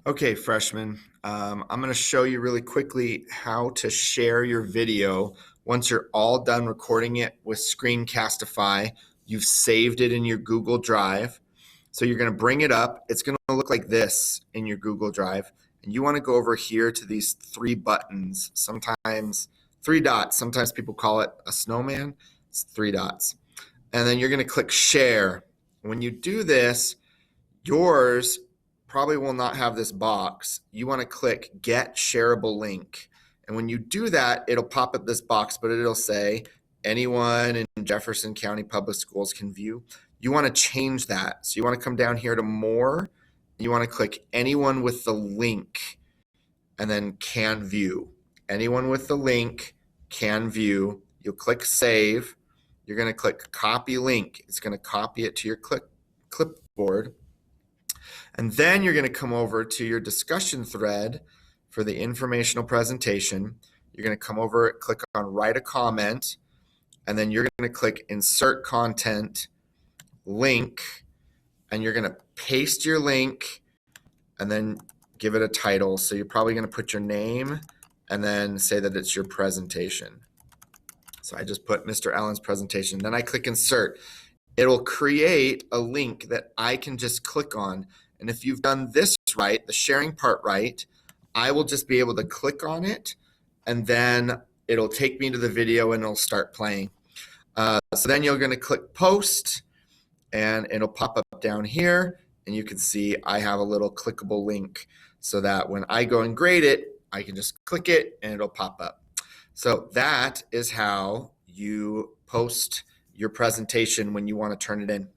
Okay, freshmen, I'm going to show you really quickly how to share your video. Once you're all done recording it with Screencast-o-matic, you've saved it in your Google Drive. So you're going to bring it up. It's going to look like this in your Google Drive. And you want to go over here to these three buttons, sometimes three dots. Sometimes people call it a snowman. It's three dots. And then you're going to click share. When you do this, yours probably will not have this box. You want to click get shareable link. And when you do that, it'll pop up this box, but it'll say anyone in Jefferson County Public Schools can view. You want to change that. So you want to come down here to more. You want to click anyone with the link and then can view. Anyone with the link can view. You'll click save. You're going to click copy link. It's going to copy it to your clipboard. And then you're going to come over to your discussion thread for the informational presentation. You're going to come over, click on write a comment, and then you're going to click insert content, link, and you're going to paste your link and then give it a title. So you're probably going to put your name and then say that it's your presentation. So I just put Mr. Allen's presentation. Then I click insert. It'll create a link that I can just click on. And if you've done this right, the sharing part right, I will just be able to click on it and then it'll take me to the video and it'll start playing. So then you're going to click post and it'll pop up down here and you can see I have a little clickable link so that when I go and grade it, I can just click it and it'll pop up. So that is how you post your presentation when you want to turn it in.